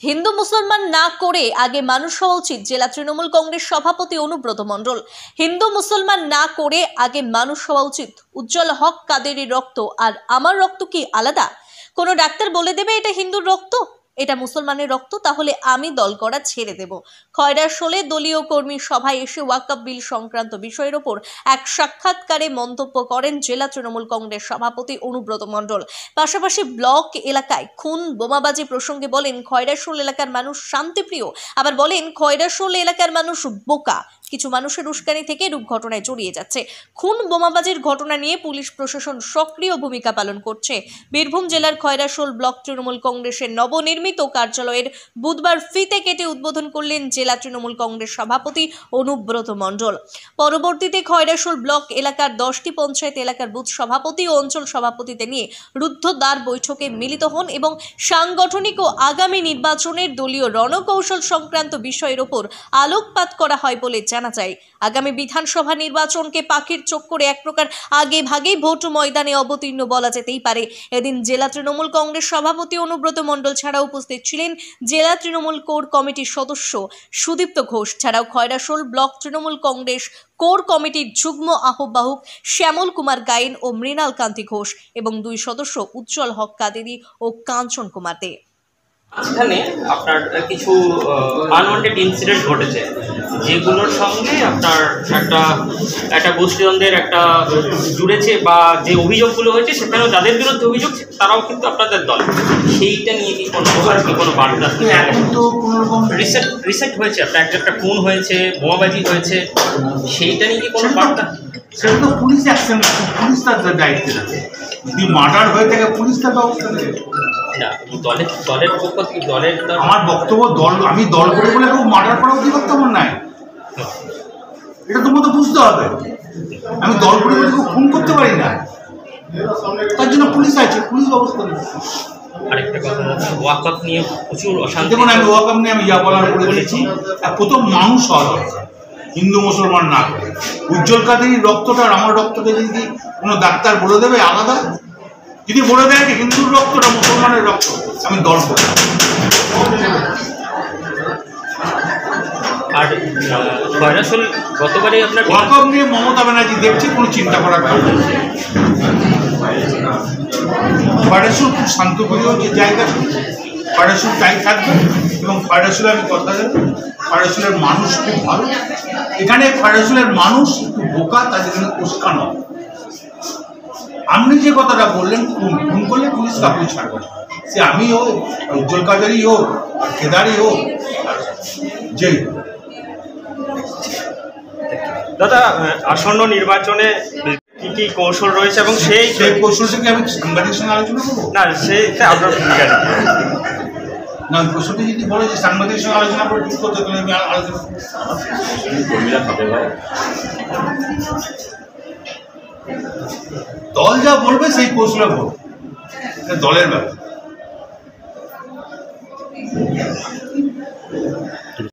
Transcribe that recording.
হিন্দু মুসলমান না করে আগে মানুষ হওয়া উচিত। জেলা তৃণমূল কংগ্রেস সভাপতি অনুব্রত মণ্ডল। হিন্দু মুসলমান না করে আগে মানুষ হওয়া উচিত। উজ্জ্বল হক কাদেরী রক্ত আর আমার রক্ত কি আলাদা? কোনো ডাক্তার বলে দেবে এটা হিন্দুর রক্ত, এটা মুসলমানের রক্ত, তাহলে আমি দল করা ছেড়ে দেব। খয়রাশোলে দলীয় কর্মী সভায় এসে ওয়াকফ বিল সংক্রান্ত বিষয়ের ওপর এক সাক্ষাৎকারে মন্তব্য করেন জেলা তৃণমূল কংগ্রেস সভাপতি অনুব্রত মণ্ডল। পাশাপাশি ব্লক এলাকায় খুন বোমাবাজি প্রসঙ্গে বলেন, খয়রাশোল এলাকার মানুষ শান্তিপ্রিয়। আবার বলেন, খয়রাশোল এলাকার মানুষ বোকা। কিছু মানুষের উস্কানি থেকে রূপ ঘটনায় জড়িয়ে যাচ্ছে। খুন বোমাবাজির ঘটনা নিয়ে পুলিশ প্রশাসন সক্রিয় ভূমিকা পালন করছে। বীরভূম জেলার খয়রাশোল ব্লক তৃণমূল কংগ্রেসের নবনির্মিত কার্যালয়ের বুধবার ফিতে কেটে উদ্বোধন করলেন জেলা তৃণমূল কংগ্রেস সভাপতি অনুব্রত মণ্ডল। পরবর্তীতে খয়রাশোল ব্লক এলাকার 10টি পঞ্চায়েত এলাকার বুথ সভাপতি ও অঞ্চল সভাপতিদের নিয়ে রুদ্ধদ্বার বৈঠকে মিলিত হন এবং সাংগঠনিক ও আগামী নির্বাচনের দলীয় রণকৌশল সংক্রান্ত বিষয়ের ওপর আলোকপাত করা হয় বলে জানা যায়। আগামী বিধানসভা নির্বাচনকে পাখির চোখ করে এক প্রকার আগে ভাগেই ভোট ময়দানে অবতীর্ণ বলা যেতেই পারে। এদিন জেলা তৃণমূল কংগ্রেস সভাপতি অনুব্রত মণ্ডল ছাড়াও উপস্থিত ছিলেন জেলা তৃণমূল কোর কমিটির সদস্য সুদীপ্ত ঘোষ, ছাড়াও খয়রাশোল ব্লক তৃণমূল কংগ্রেস কোর কমিটির যুগ্ম আহ্বায়ক শ্যামল কুমার গায়েন ও মৃণাল কান্তি ঘোষ এবং 2 সদস্য উজ্জ্বল হক কাদেরী ও কাঞ্চন কুমার দে। এখানে আপনার কিছু আনওয়ান্টেড ইনসিডেন্ট ঘটেছে, যেগুলোর সঙ্গে আপনার একটা গোষ্ঠীদ্বন্দ্বের একটা জুড়েছে, বা যে অভিযোগগুলো হয়েছে সেখানেও যাদের বিরুদ্ধে অভিযোগ তারাও কিন্তু আপনাদের দল। সেইটা নিয়ে কি কোনো বার্তা? এখন তো রিসেট হয়েছে, আপনার একটা খুন হয়েছে, বোমাবাজি হয়েছে, সেইটা নিয়ে কি কোনো বার্তা? সেটা তো পুলিশ অ্যাকশন, পুলিশ তার দায়িত্বে থাকে। যদি মার্ডার হয়ে থাকে পুলিশ তার ব্যবস্থা নেবে। দলের পক্ষ থেকে আমার বক্তব্য, আমি দল করে বলে কেউ মার্ডার করা অধিবক্তব্য নাই, এটা তোমার তো বুঝতে হবে। আমি দল করে বলে কেউ খুন করতে পারি না, তার জন্য পুলিশ আছে, পুলিশ ব্যবস্থা নেবে। আরেকটা কথা, ওয়াকফ নিয়ে প্রচুর অশান্তি। দেখুন, আমি ওয়াকফ নিয়ে আমি যা বলার বলেছি। প্রথম মানুষ হওয়া দরকার, হিন্দু মুসলমান না করে। উজ্জ্বল কাদেরীর রক্তটা আর আমার রক্তকে যদি কোনো ডাক্তার বলে দেবে আলাদা, যদি বলে দেয় যে হিন্দুর রক্তটা মুসলমানের রক্ত, আমি দল করি। আর খয়রাশোল গতবারে আপনার ওয়াকফ নিয়ে মমতা ব্যানার্জি দেখছে, কোনো চিন্তা করার কারণ নেই। খয়রাশোল খুব শান্তপ্রিয় যে জায়গা, খয়রাশোল তাই থাকবে। এবং খয়রাশোলে আমি কথা দেব, খয়রাশোলের মানুষ খুব ভালো। এখানে খয়রাশোলের মানুষ একটু বোকা, তাদের জন্য উস্কানো। আপনি যে কথাটা বললেন, খুন করলে পুলিশ কাউকে ছাড়বে না, সে আমি হোক, উজ্জ্বল কাদেরী হোক, কেদারি হোক, যেই হোক। দাদা, আসন্ন নির্বাচনে কি কি কৌশল রয়েছে এবং সেই কৌশলটাকে আমি সাংবাদিক সঙ্গে আলোচনা করবো না, সেইটা আপনার ভূমিকা না। কৌশলটা যদি বলে যে সাংবাদিকের সঙ্গে আলোচনা করে ঠিক করতে, তাহলে আমি আলোচনা দল যা বলবে সেই কৌশলে বলবে, দলের ব্যাপার।